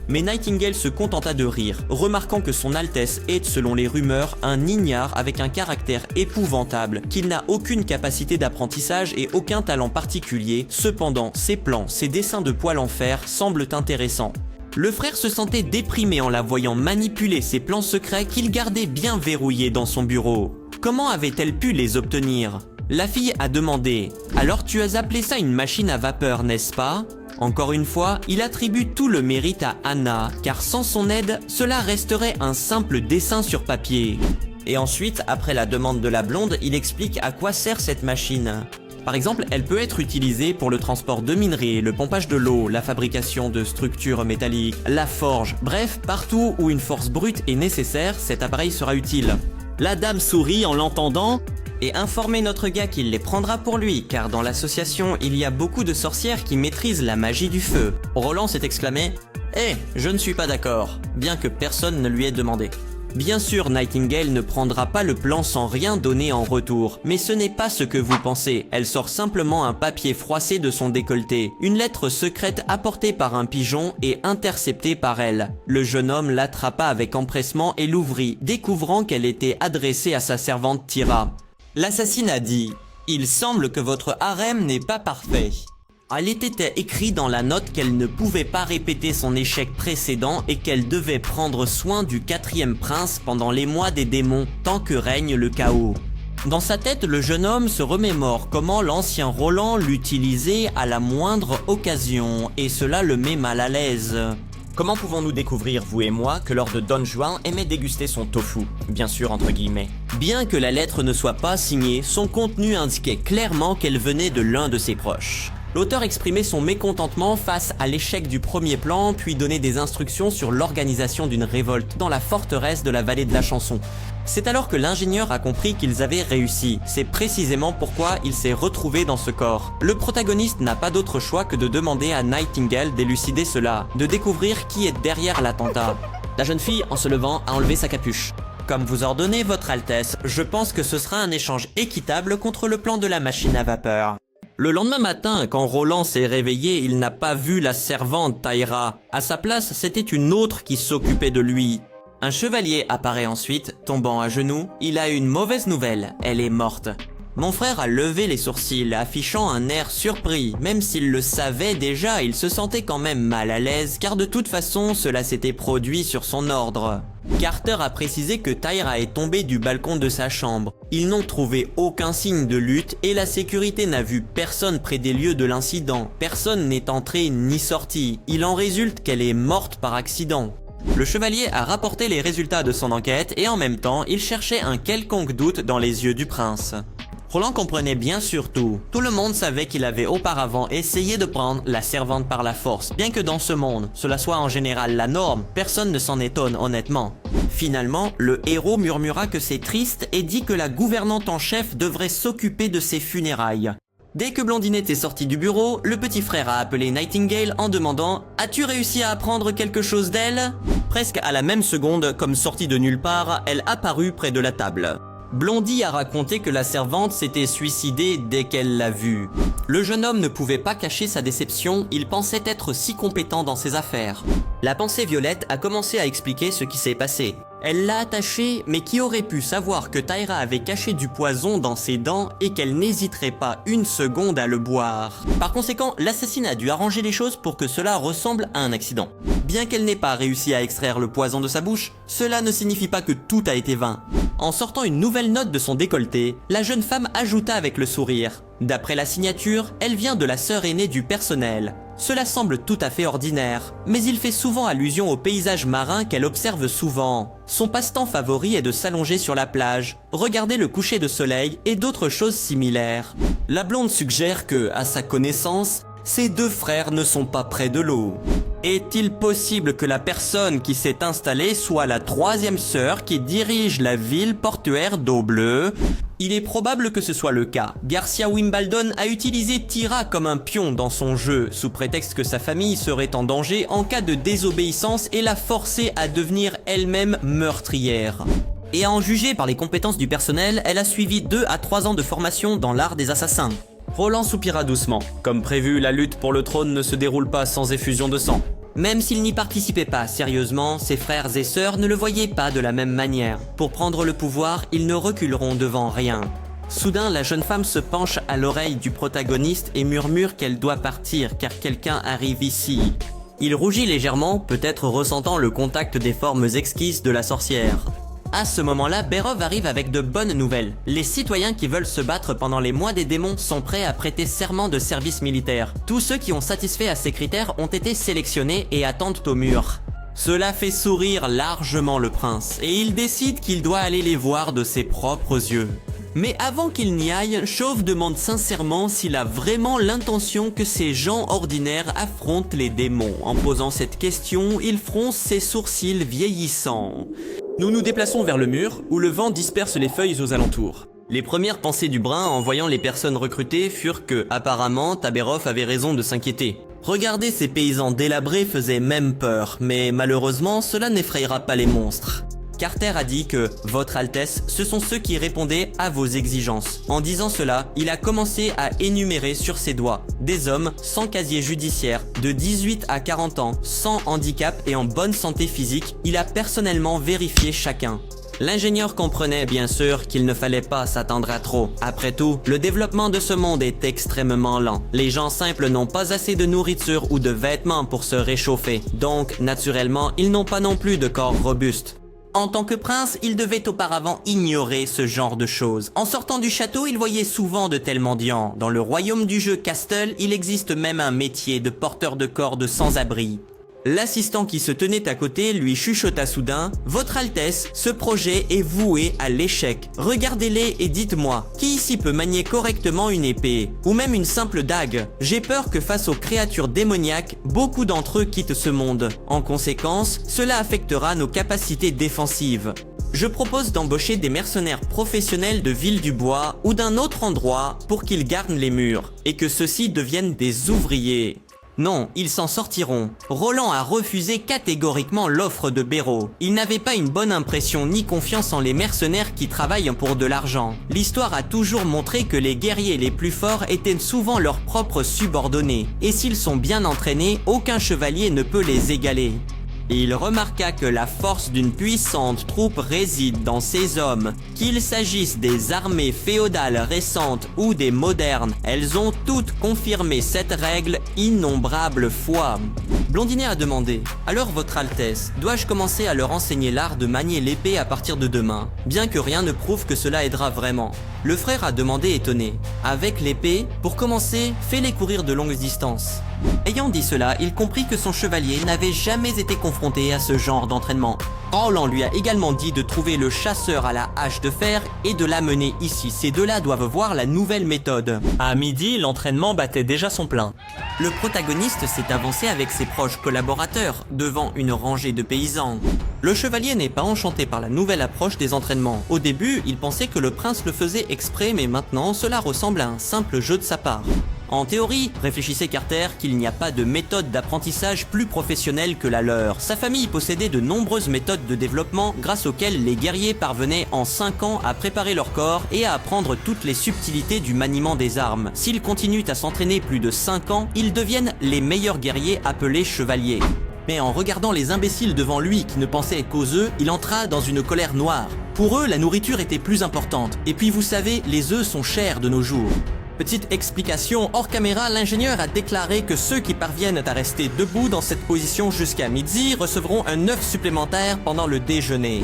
Mais Nightingale se contenta de rire, remarquant que son Altesse est, selon les rumeurs, un ignare avec un caractère épouvantable, qu'il n'a aucune capacité d'apprentissage et aucun talent particulier. Cependant, ses plans, ses dessins de poil en fer semblent intéressants. Le frère se sentait déprimé en la voyant manipuler ses plans secrets qu'il gardait bien verrouillés dans son bureau. Comment avait-elle pu les obtenir? La fille a demandé « Alors tu as appelé ça une machine à vapeur, n'est-ce pas ?» Encore une fois, il attribue tout le mérite à Anna, car sans son aide, cela resterait un simple dessin sur papier. Et ensuite, après la demande de la blonde, il explique à quoi sert cette machine. Par exemple, elle peut être utilisée pour le transport de minerais, le pompage de l'eau, la fabrication de structures métalliques, la forge, bref, partout où une force brute est nécessaire, cet appareil sera utile. La dame sourit en l'entendant. et informer notre gars qu'il les prendra pour lui, car dans l'association, il y a beaucoup de sorcières qui maîtrisent la magie du feu. Roland s'est exclamé « Eh, je ne suis pas d'accord », bien que personne ne lui ait demandé. Bien sûr, Nightingale ne prendra pas le plan sans rien donner en retour, mais ce n'est pas ce que vous pensez. Elle sort simplement un papier froissé de son décolleté, une lettre secrète apportée par un pigeon et interceptée par elle. Le jeune homme l'attrapa avec empressement et l'ouvrit, découvrant qu'elle était adressée à sa servante Tyra. L'assassine a dit « Il semble que votre harem n'est pas parfait ». Il était écrit dans la note qu'elle ne pouvait pas répéter son échec précédent et qu'elle devait prendre soin du 4e prince pendant les mois des démons, tant que règne le chaos. Dans sa tête, le jeune homme se remémore comment l'ancien Roland l'utilisait à la moindre occasion, et cela le met mal à l'aise. Comment pouvons-nous découvrir, vous et moi, que Lord Don Juan aimait déguster son tofu, bien sûr entre guillemets. Bien que la lettre ne soit pas signée, son contenu indiquait clairement qu'elle venait de l'un de ses proches. L'auteur exprimait son mécontentement face à l'échec du premier plan, puis donnait des instructions sur l'organisation d'une révolte dans la forteresse de la vallée de la Chanson. C'est alors que l'ingénieur a compris qu'ils avaient réussi. C'est précisément pourquoi il s'est retrouvé dans ce corps. Le protagoniste n'a pas d'autre choix que de demander à Nightingale d'élucider cela, de découvrir qui est derrière l'attentat. La jeune fille, en se levant, a enlevé sa capuche. Comme vous ordonnez, Votre Altesse, je pense que ce sera un échange équitable contre le plan de la machine à vapeur. Le lendemain matin, quand Roland s'est réveillé, il n'a pas vu la servante Tyra. À sa place, c'était une autre qui s'occupait de lui. Un chevalier apparaît ensuite, tombant à genoux. Il a une mauvaise nouvelle, elle est morte. Mon frère a levé les sourcils, affichant un air surpris. Même s'il le savait déjà, il se sentait quand même mal à l'aise, car de toute façon, cela s'était produit sur son ordre. Carter a précisé que Tyra est tombée du balcon de sa chambre. Ils n'ont trouvé aucun signe de lutte et la sécurité n'a vu personne près des lieux de l'incident. Personne n'est entré ni sorti. Il en résulte qu'elle est morte par accident. Le chevalier a rapporté les résultats de son enquête et en même temps, il cherchait un quelconque doute dans les yeux du prince. Roland comprenait bien sûr tout. Tout le monde savait qu'il avait auparavant essayé de prendre la servante par la force. Bien que dans ce monde, cela soit en général la norme, personne ne s'en étonne honnêtement. Finalement, le héros murmura que c'est triste et dit que la gouvernante en chef devrait s'occuper de ses funérailles. Dès que Blondinette est sortie du bureau, le petit frère a appelé Nightingale en demandant « As-tu réussi à apprendre quelque chose d'elle ?» Presque à la même seconde, comme sortie de nulle part, elle apparut près de la table. Blondie a raconté que la servante s'était suicidée dès qu'elle l'a vue. Le jeune homme ne pouvait pas cacher sa déception, il pensait être si compétent dans ses affaires. La pensée violette a commencé à expliquer ce qui s'est passé. Elle l'a attaché, mais qui aurait pu savoir que Tyra avait caché du poison dans ses dents et qu'elle n'hésiterait pas une seconde à le boire. Par conséquent, l'assassine a dû arranger les choses pour que cela ressemble à un accident. Bien qu'elle n'ait pas réussi à extraire le poison de sa bouche, cela ne signifie pas que tout a été vain. En sortant une nouvelle note de son décolleté, la jeune femme ajouta avec le sourire. D'après la signature, elle vient de la sœur aînée du personnel. Cela semble tout à fait ordinaire, mais il fait souvent allusion au paysage marin qu'elle observe souvent. Son passe-temps favori est de s'allonger sur la plage, regarder le coucher de soleil et d'autres choses similaires. La blonde suggère que, à sa connaissance, ses deux frères ne sont pas près de l'eau. Est-il possible que la personne qui s'est installée soit la troisième sœur qui dirige la ville portuaire d'Eau Bleue? Il est probable que ce soit le cas. Garcia Wimbledon a utilisé Tyra comme un pion dans son jeu, sous prétexte que sa famille serait en danger en cas de désobéissance et l'a forcée à devenir elle-même meurtrière. Et à en juger par les compétences du personnel, elle a suivi 2 à 3 ans de formation dans l'art des assassins. Roland soupira doucement. Comme prévu, la lutte pour le trône ne se déroule pas sans effusion de sang. Même s'il n'y participait pas sérieusement, ses frères et sœurs ne le voyaient pas de la même manière. Pour prendre le pouvoir, ils ne reculeront devant rien. Soudain, la jeune femme se penche à l'oreille du protagoniste et murmure qu'elle doit partir car quelqu'un arrive ici. Il rougit légèrement, peut-être ressentant le contact des formes exquises de la sorcière. À ce moment-là, Berov arrive avec de bonnes nouvelles. Les citoyens qui veulent se battre pendant les mois des démons sont prêts à prêter serment de service militaire. Tous ceux qui ont satisfait à ces critères ont été sélectionnés et attendent au mur. Cela fait sourire largement le prince, et il décide qu'il doit aller les voir de ses propres yeux. Mais avant qu'il n'y aille, Chauve demande sincèrement s'il a vraiment l'intention que ces gens ordinaires affrontent les démons. En posant cette question, il fronce ses sourcils vieillissants. Nous nous déplaçons vers le mur, où le vent disperse les feuilles aux alentours. Les premières pensées du brun en voyant les personnes recrutées furent que, apparemment, Taberov avait raison de s'inquiéter. Regarder ces paysans délabrés faisait même peur, mais malheureusement, cela n'effrayera pas les monstres. Carter a dit que « Votre Altesse, ce sont ceux qui répondaient à vos exigences ». En disant cela, il a commencé à énumérer sur ses doigts des hommes sans casier judiciaire, de 18 à 40 ans, sans handicap et en bonne santé physique. Il a personnellement vérifié chacun. L'ingénieur comprenait bien sûr qu'il ne fallait pas s'attendre à trop. Après tout, le développement de ce monde est extrêmement lent. Les gens simples n'ont pas assez de nourriture ou de vêtements pour se réchauffer. Donc, naturellement, ils n'ont pas non plus de corps robuste. En tant que prince, il devait auparavant ignorer ce genre de choses. En sortant du château, il voyait souvent de tels mendiants. Dans le royaume du jeu Castle, il existe même un métier de porteur de cordes sans-abri. L'assistant qui se tenait à côté lui chuchota soudain « Votre Altesse, ce projet est voué à l'échec. Regardez-les et dites-moi, qui ici peut manier correctement une épée? Ou même une simple dague? J'ai peur que face aux créatures démoniaques, beaucoup d'entre eux quittent ce monde. En conséquence, cela affectera nos capacités défensives. Je propose d'embaucher des mercenaires professionnels de Ville-du-Bois ou d'un autre endroit pour qu'ils gardent les murs, et que ceux-ci deviennent des ouvriers. » Non, ils s'en sortiront. Roland a refusé catégoriquement l'offre de Béraud. Il n'avait pas une bonne impression ni confiance en les mercenaires qui travaillent pour de l'argent. L'histoire a toujours montré que les guerriers les plus forts étaient souvent leurs propres subordonnés. Et s'ils sont bien entraînés, aucun chevalier ne peut les égaler. Il remarqua que la force d'une puissante troupe réside dans ces hommes. Qu'il s'agisse des armées féodales récentes ou des modernes, elles ont toutes confirmé cette règle innombrables fois. Blondinet a demandé « Alors votre Altesse, dois-je commencer à leur enseigner l'art de manier l'épée à partir de demain, bien que rien ne prouve que cela aidera vraiment ?» Le frère a demandé étonné « Avec l'épée, pour commencer, fais-les courir de longues distances. » Ayant dit cela, il comprit que son chevalier n'avait jamais été confronté à ce genre d'entraînement. Roland lui a également dit de trouver le chasseur à la hache de fer et de l'amener ici. Ces deux-là doivent voir la nouvelle méthode. À midi, l'entraînement battait déjà son plein. Le protagoniste s'est avancé avec ses proches collaborateurs devant une rangée de paysans. Le chevalier n'est pas enchanté par la nouvelle approche des entraînements. Au début, il pensait que le prince le faisait exprès, mais maintenant, cela ressemble à un simple jeu de sa part. En théorie, réfléchissait Carter, qu'il n'y a pas de méthode d'apprentissage plus professionnelle que la leur. Sa famille possédait de nombreuses méthodes de développement grâce auxquelles les guerriers parvenaient en 5 ans à préparer leur corps et à apprendre toutes les subtilités du maniement des armes. S'ils continuent à s'entraîner plus de 5 ans, ils deviennent les meilleurs guerriers appelés chevaliers. Mais en regardant les imbéciles devant lui qui ne pensaient qu'aux œufs, il entra dans une colère noire. Pour eux, la nourriture était plus importante. Et puis vous savez, les œufs sont chers de nos jours. Petite explication, hors caméra, l'ingénieur a déclaré que ceux qui parviennent à rester debout dans cette position jusqu'à midi recevront un œuf supplémentaire pendant le déjeuner.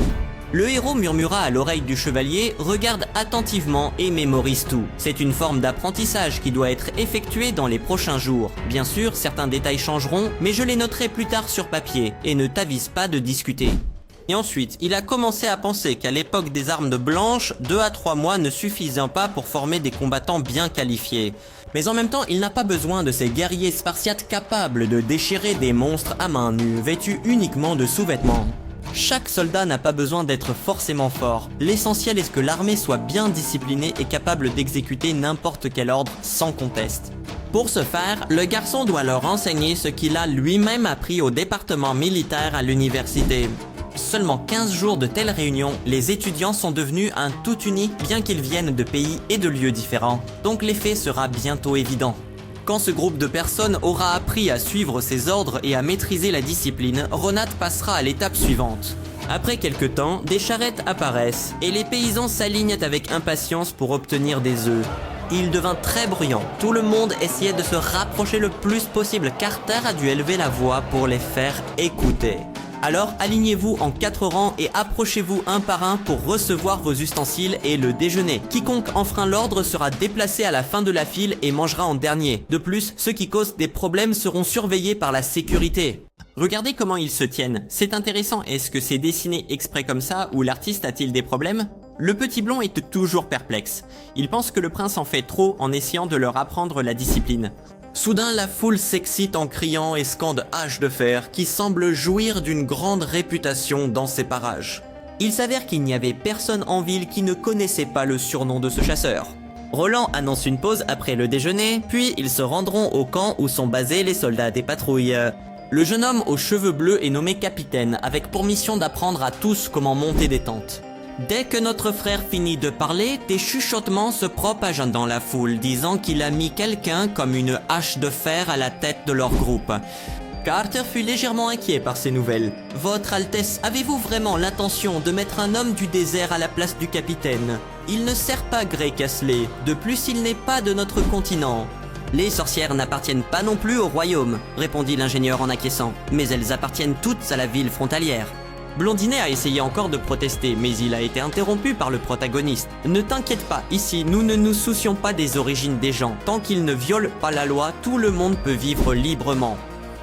Le héros murmura à l'oreille du chevalier, regarde attentivement et mémorise tout. C'est une forme d'apprentissage qui doit être effectuée dans les prochains jours. Bien sûr, certains détails changeront, mais je les noterai plus tard sur papier et ne t'avise pas de discuter. Et ensuite, il a commencé à penser qu'à l'époque des armes blanches, 2 à 3 mois ne suffisaient pas pour former des combattants bien qualifiés. Mais en même temps, il n'a pas besoin de ces guerriers spartiates capables de déchirer des monstres à main nue, vêtus uniquement de sous-vêtements. Chaque soldat n'a pas besoin d'être forcément fort. L'essentiel est que l'armée soit bien disciplinée et capable d'exécuter n'importe quel ordre sans conteste. Pour ce faire, le garçon doit leur enseigner ce qu'il a lui-même appris au département militaire à l'université. Seulement 15 jours de telles réunions, les étudiants sont devenus un tout uni bien qu'ils viennent de pays et de lieux différents. Donc l'effet sera bientôt évident. Quand ce groupe de personnes aura appris à suivre ses ordres et à maîtriser la discipline, Ronat passera à l'étape suivante. Après quelque temps, des charrettes apparaissent et les paysans s'alignent avec impatience pour obtenir des œufs. Il devint très bruyant. Tout le monde essayait de se rapprocher le plus possible. Carter a dû élever la voix pour les faire écouter. Alors alignez-vous en 4 rangs et approchez-vous un par un pour recevoir vos ustensiles et le déjeuner. Quiconque enfreint l'ordre sera déplacé à la fin de la file et mangera en dernier. De plus, ceux qui causent des problèmes seront surveillés par la sécurité. Regardez comment ils se tiennent. C'est intéressant. Est-ce que c'est dessiné exprès comme ça ou l'artiste a-t-il des problèmes ? Le petit blond est toujours perplexe. Il pense que le prince en fait trop en essayant de leur apprendre la discipline. Soudain, la foule s'excite en criant et scande hache de fer qui semble jouir d'une grande réputation dans ces parages. Il s'avère qu'il n'y avait personne en ville qui ne connaissait pas le surnom de ce chasseur. Roland annonce une pause après le déjeuner, puis ils se rendront au camp où sont basés les soldats des patrouilles. Le jeune homme aux cheveux bleus est nommé capitaine, avec pour mission d'apprendre à tous comment monter des tentes. Dès que notre frère finit de parler, des chuchotements se propagent dans la foule, disant qu'il a mis quelqu'un comme une hache de fer à la tête de leur groupe. Carter fut légèrement inquiet par ces nouvelles. « Votre Altesse, avez-vous vraiment l'intention de mettre un homme du désert à la place du capitaine? Il ne sert pas Grey Castley, de plus il n'est pas de notre continent. » « Les sorcières n'appartiennent pas non plus au royaume, répondit l'ingénieur en acquiesçant, mais elles appartiennent toutes à la ville frontalière. Blondinet a essayé encore de protester, mais il a été interrompu par le protagoniste. Ne t'inquiète pas, ici, nous ne nous soucions pas des origines des gens. Tant qu'ils ne violent pas la loi, tout le monde peut vivre librement.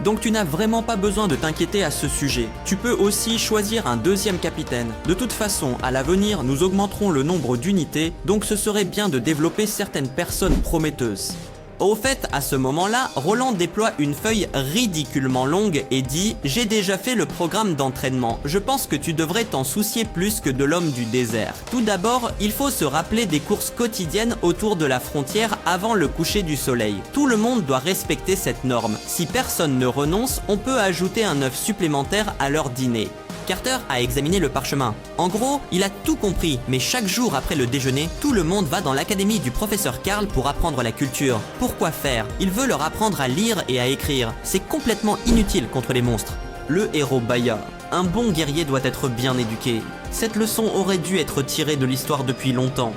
Donc tu n'as vraiment pas besoin de t'inquiéter à ce sujet. Tu peux aussi choisir un deuxième capitaine. De toute façon, à l'avenir, nous augmenterons le nombre d'unités, donc ce serait bien de développer certaines personnes prometteuses. Au fait, à ce moment-là, Roland déploie une feuille ridiculement longue et dit « J'ai déjà fait le programme d'entraînement. Je pense que tu devrais t'en soucier plus que de l'homme du désert. Tout d'abord, il faut se rappeler des courses quotidiennes autour de la frontière avant le coucher du soleil. Tout le monde doit respecter cette norme. Si personne ne renonce, on peut ajouter un œuf supplémentaire à leur dîner. » Carter a examiné le parchemin. En gros, il a tout compris, mais chaque jour après le déjeuner, tout le monde va dans l'académie du professeur Karl pour apprendre la culture. Pourquoi faire? Il veut leur apprendre à lire et à écrire. C'est complètement inutile contre les monstres. Le héros bâilla. Un bon guerrier doit être bien éduqué. Cette leçon aurait dû être tirée de l'histoire depuis longtemps.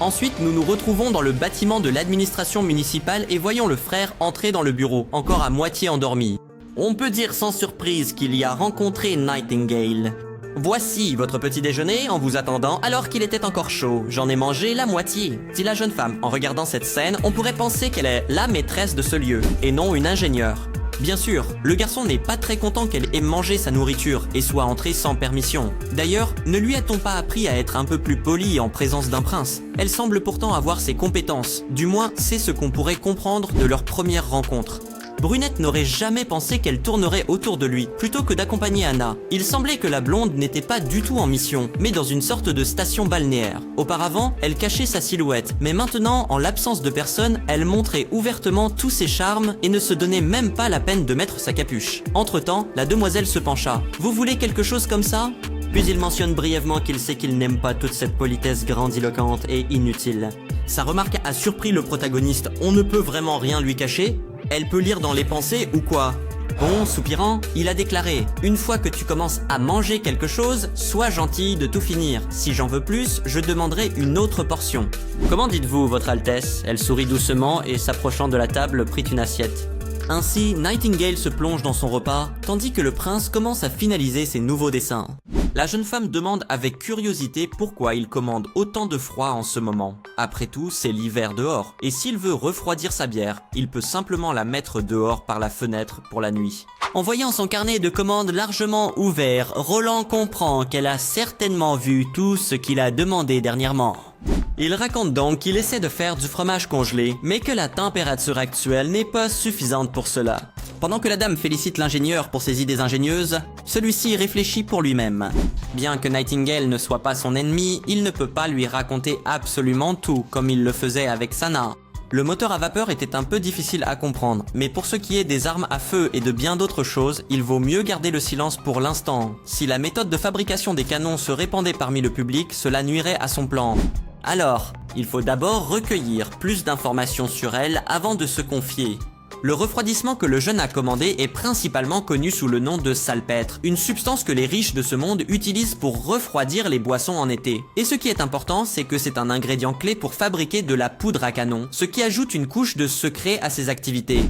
Ensuite, nous nous retrouvons dans le bâtiment de l'administration municipale et voyons le frère entrer dans le bureau, encore à moitié endormi. On peut dire sans surprise qu'il y a rencontré Nightingale. « Voici votre petit déjeuner en vous attendant alors qu'il était encore chaud. J'en ai mangé la moitié. » dit la jeune femme. En regardant cette scène, on pourrait penser qu'elle est la maîtresse de ce lieu, et non une ingénieure. Bien sûr, le garçon n'est pas très content qu'elle ait mangé sa nourriture et soit entrée sans permission. D'ailleurs, ne lui a-t-on pas appris à être un peu plus poli en présence d'un prince? Elle semble pourtant avoir ses compétences. Du moins, c'est ce qu'on pourrait comprendre de leur première rencontre. Brunette n'aurait jamais pensé qu'elle tournerait autour de lui, plutôt que d'accompagner Anna. Il semblait que la blonde n'était pas du tout en mission, mais dans une sorte de station balnéaire. Auparavant, elle cachait sa silhouette, mais maintenant, en l'absence de personne, elle montrait ouvertement tous ses charmes et ne se donnait même pas la peine de mettre sa capuche. Entre-temps, la demoiselle se pencha. « Vous voulez quelque chose comme ça ?» Puis il mentionne brièvement qu'il sait qu'il n'aime pas toute cette politesse grandiloquente et inutile. Sa remarque a surpris le protagoniste. On ne peut vraiment rien lui cacher. Elle peut lire dans les pensées ou quoi? Bon, soupirant, il a déclaré « Une fois que tu commences à manger quelque chose, sois gentil de tout finir. Si j'en veux plus, je demanderai une autre portion. » « Comment dites-vous, votre Altesse ?» Elle sourit doucement et s'approchant de la table prit une assiette. Ainsi, Nightingale se plonge dans son repas, tandis que le prince commence à finaliser ses nouveaux dessins. La jeune femme demande avec curiosité pourquoi il commande autant de froid en ce moment. Après tout, c'est l'hiver dehors, et s'il veut refroidir sa bière, il peut simplement la mettre dehors par la fenêtre pour la nuit. En voyant son carnet de commandes largement ouvert, Roland comprend qu'elle a certainement vu tout ce qu'il a demandé dernièrement. Il raconte donc qu'il essaie de faire du fromage congelé, mais que la température actuelle n'est pas suffisante pour cela. Pendant que la dame félicite l'ingénieur pour ses idées ingénieuses, celui-ci réfléchit pour lui-même. Bien que Nightingale ne soit pas son ennemi, il ne peut pas lui raconter absolument tout, comme il le faisait avec Sana. Le moteur à vapeur était un peu difficile à comprendre, mais pour ce qui est des armes à feu et de bien d'autres choses, il vaut mieux garder le silence pour l'instant. Si la méthode de fabrication des canons se répandait parmi le public, cela nuirait à son plan. Alors, il faut d'abord recueillir plus d'informations sur elle avant de se confier. Le refroidissement que le jeune a commandé est principalement connu sous le nom de salpêtre, une substance que les riches de ce monde utilisent pour refroidir les boissons en été. Et ce qui est important, c'est que c'est un ingrédient clé pour fabriquer de la poudre à canon, ce qui ajoute une couche de secret à ses activités.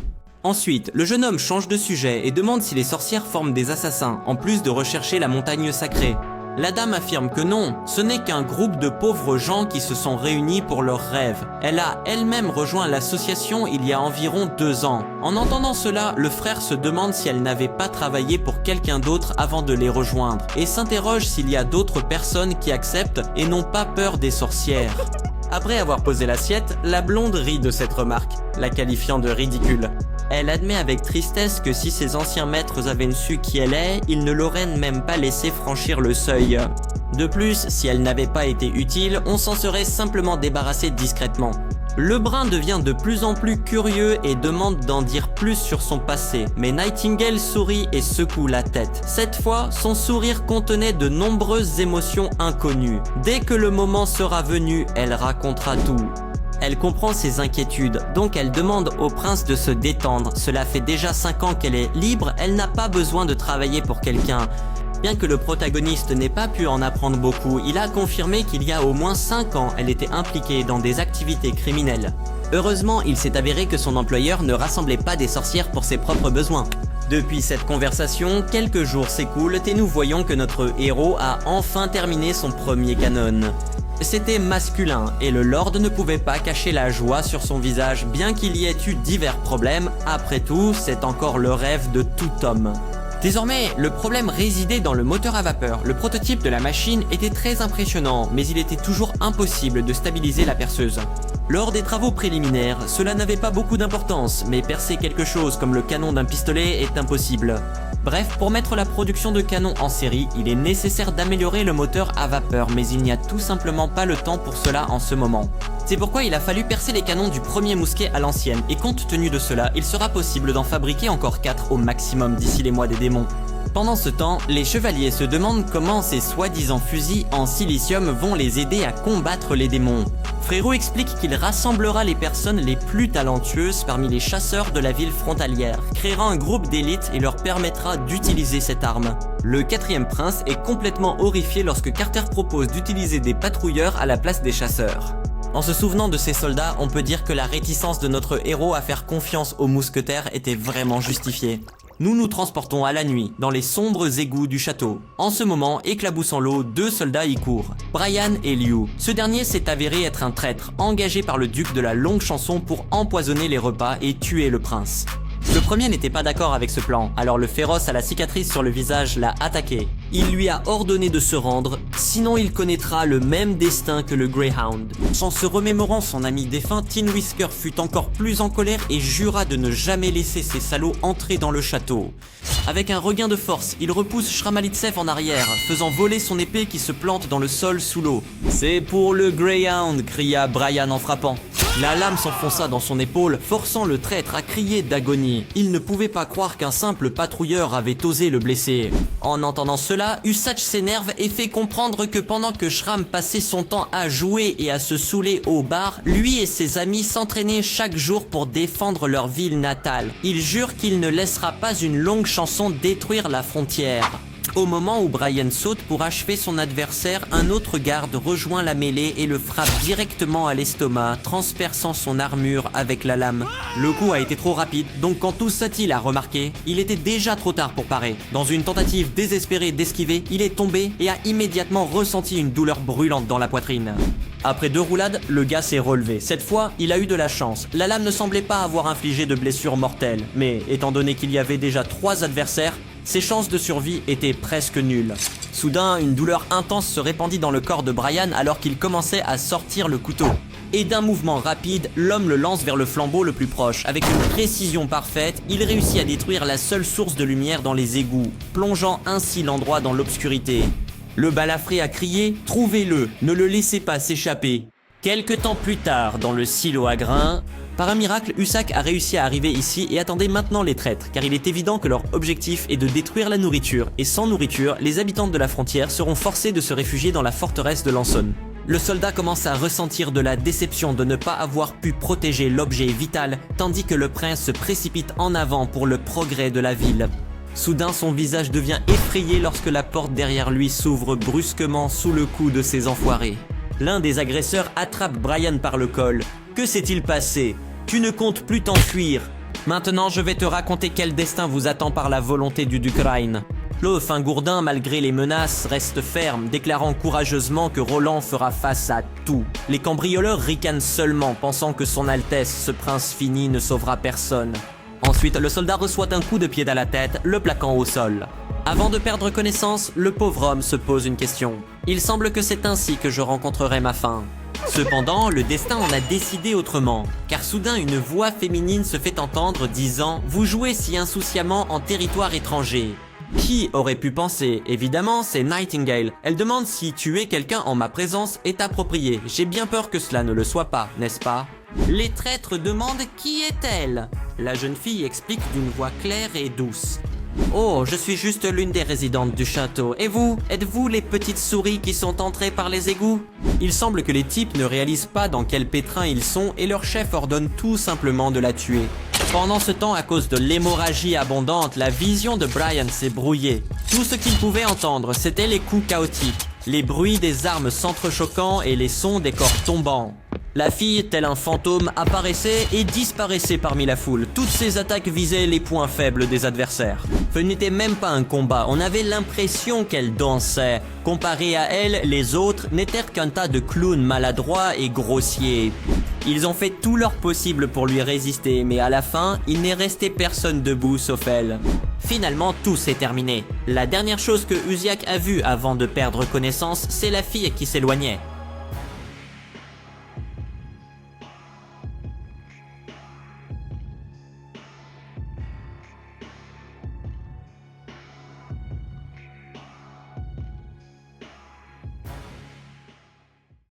Ensuite, le jeune homme change de sujet et demande si les sorcières forment des assassins, en plus de rechercher la montagne sacrée. La dame affirme que non, ce n'est qu'un groupe de pauvres gens qui se sont réunis pour leurs rêves. Elle a elle-même rejoint l'association il y a environ 2 ans. En entendant cela, le frère se demande si elle n'avait pas travaillé pour quelqu'un d'autre avant de les rejoindre, et s'interroge s'il y a d'autres personnes qui acceptent et n'ont pas peur des sorcières. Après avoir posé l'assiette, la blonde rit de cette remarque, la qualifiant de ridicule. Elle admet avec tristesse que si ses anciens maîtres avaient su qui elle est, ils ne l'auraient même pas laissé franchir le seuil. De plus, si elle n'avait pas été utile, on s'en serait simplement débarrassé discrètement. Le brun devient de plus en plus curieux et demande d'en dire plus sur son passé, mais Nightingale sourit et secoue la tête. Cette fois, son sourire contenait de nombreuses émotions inconnues. Dès que le moment sera venu, elle racontera tout. Elle comprend ses inquiétudes, donc elle demande au prince de se détendre. Cela fait déjà 5 ans qu'elle est libre, elle n'a pas besoin de travailler pour quelqu'un. Bien que le protagoniste n'ait pas pu en apprendre beaucoup, il a confirmé qu'il y a au moins 5 ans, elle était impliquée dans des activités criminelles. Heureusement, il s'est avéré que son employeur ne rassemblait pas des sorcières pour ses propres besoins. Depuis cette conversation, quelques jours s'écoulent et nous voyons que notre héros a enfin terminé son premier canon. C'était masculin et le lord ne pouvait pas cacher la joie sur son visage bien qu'il y ait eu divers problèmes. Après tout, c'est encore le rêve de tout homme. Désormais, le problème résidait dans le moteur à vapeur. Le prototype de la machine était très impressionnant, mais il était toujours impossible de stabiliser la perceuse. Lors des travaux préliminaires, cela n'avait pas beaucoup d'importance, mais percer quelque chose comme le canon d'un pistolet est impossible. Bref, pour mettre la production de canons en série, il est nécessaire d'améliorer le moteur à vapeur, mais il n'y a tout simplement pas le temps pour cela en ce moment. C'est pourquoi il a fallu percer les canons du premier mousquet à l'ancienne, et compte tenu de cela, il sera possible d'en fabriquer encore 4 au maximum d'ici les mois des démons. Pendant ce temps, les chevaliers se demandent comment ces soi-disant fusils en silicium vont les aider à combattre les démons. Frérot explique qu'il rassemblera les personnes les plus talentueuses parmi les chasseurs de la ville frontalière, créera un groupe d'élite et leur permettra d'utiliser cette arme. Le 4e prince est complètement horrifié lorsque Carter propose d'utiliser des patrouilleurs à la place des chasseurs. En se souvenant de ces soldats, on peut dire que la réticence de notre héros à faire confiance aux mousquetaires était vraiment justifiée. Nous nous transportons à la nuit, dans les sombres égouts du château. En ce moment, éclaboussant l'eau, 2 soldats y courent, Brian et Liu. Ce dernier s'est avéré être un traître, engagé par le duc de la Longue Chanson pour empoisonner les repas et tuer le prince. Le premier n'était pas d'accord avec ce plan, alors le féroce à la cicatrice sur le visage l'a attaqué. Il lui a ordonné de se rendre, sinon il connaîtra le même destin que le Greyhound. En se remémorant son ami défunt, Tin Whisker fut encore plus en colère et jura de ne jamais laisser ces salauds entrer dans le château. Avec un regain de force, il repousse Shramalitsef en arrière, faisant voler son épée qui se plante dans le sol sous l'eau. « C'est pour le Greyhound !» cria Brian en frappant. La lame s'enfonça dans son épaule, forçant le traître à crier d'agonie. Il ne pouvait pas croire qu'un simple patrouilleur avait osé le blesser. En entendant cela, Usach s'énerve et fait comprendre que pendant que Shram passait son temps à jouer et à se saouler au bar, lui et ses amis s'entraînaient chaque jour pour défendre leur ville natale. Il jure qu'il ne laissera pas une longue chanson détruire la frontière. Au moment où Brian saute pour achever son adversaire, un autre garde rejoint la mêlée et le frappe directement à l'estomac, transperçant son armure avec la lame. Le coup a été trop rapide, donc quand Usati l'a remarqué, il était déjà trop tard pour parer. Dans une tentative désespérée d'esquiver, il est tombé et a immédiatement ressenti une douleur brûlante dans la poitrine. Après 2 roulades, le gars s'est relevé. Cette fois, il a eu de la chance. La lame ne semblait pas avoir infligé de blessures mortelles, mais étant donné qu'il y avait déjà 3 adversaires, ses chances de survie étaient presque nulles. Soudain, une douleur intense se répandit dans le corps de Brian alors qu'il commençait à sortir le couteau. Et d'un mouvement rapide, l'homme le lance vers le flambeau le plus proche. Avec une précision parfaite, il réussit à détruire la seule source de lumière dans les égouts, plongeant ainsi l'endroit dans l'obscurité. Le balafré a crié « Trouvez-le, ne le laissez pas s'échapper ». Quelque temps plus tard, dans le silo à grains, par un miracle, Usach a réussi à arriver ici et attendait maintenant les traîtres, car il est évident que leur objectif est de détruire la nourriture, et sans nourriture, les habitants de la frontière seront forcés de se réfugier dans la forteresse de Lanson. Le soldat commence à ressentir de la déception de ne pas avoir pu protéger l'objet vital, tandis que le prince se précipite en avant pour le progrès de la ville. Soudain, son visage devient effrayé lorsque la porte derrière lui s'ouvre brusquement sous le coup de ces enfoirés. L'un des agresseurs attrape Brian par le col. Que s'est-il passé ? Tu ne comptes plus t'enfuir. Maintenant, je vais te raconter quel destin vous attend par la volonté du duc Rhain. Le fin gourdin, malgré les menaces, reste ferme, déclarant courageusement que Roland fera face à tout. Les cambrioleurs ricanent seulement, pensant que son Altesse, ce prince fini, ne sauvera personne. Ensuite, le soldat reçoit un coup de pied à la tête, le plaquant au sol. Avant de perdre connaissance, le pauvre homme se pose une question. Il semble que c'est ainsi que je rencontrerai ma fin. Cependant, le destin en a décidé autrement, car soudain une voix féminine se fait entendre disant « Vous jouez si insouciamment en territoire étranger. Qui aurait pu penser? Évidemment, c'est Nightingale. Elle demande si tuer quelqu'un en ma présence est approprié. J'ai bien peur que cela ne le soit pas, n'est-ce pas? Les traîtres demandent qui est-elle? La jeune fille explique d'une voix claire et douce. Oh, je suis juste l'une des résidentes du château. Et vous? Êtes-vous les petites souris qui sont entrées par les égouts? Il semble que les types ne réalisent pas dans quel pétrin ils sont et leur chef ordonne tout simplement de la tuer. Pendant ce temps, à cause de l'hémorragie abondante, la vision de Brian s'est brouillée. Tout ce qu'il pouvait entendre, c'était les coups chaotiques, les bruits des armes s'entrechoquant et les sons des corps tombants. La fille, tel un fantôme, apparaissait et disparaissait parmi la foule. Toutes ses attaques visaient les points faibles des adversaires. Ce n'était même pas un combat, on avait l'impression qu'elle dansait. Comparé à elle, les autres n'étaient qu'un tas de clowns maladroits et grossiers. Ils ont fait tout leur possible pour lui résister, mais à la fin, il n'est resté personne debout sauf elle. Finalement, tout s'est terminé. La dernière chose que Uziak a vue avant de perdre connaissance, c'est la fille qui s'éloignait.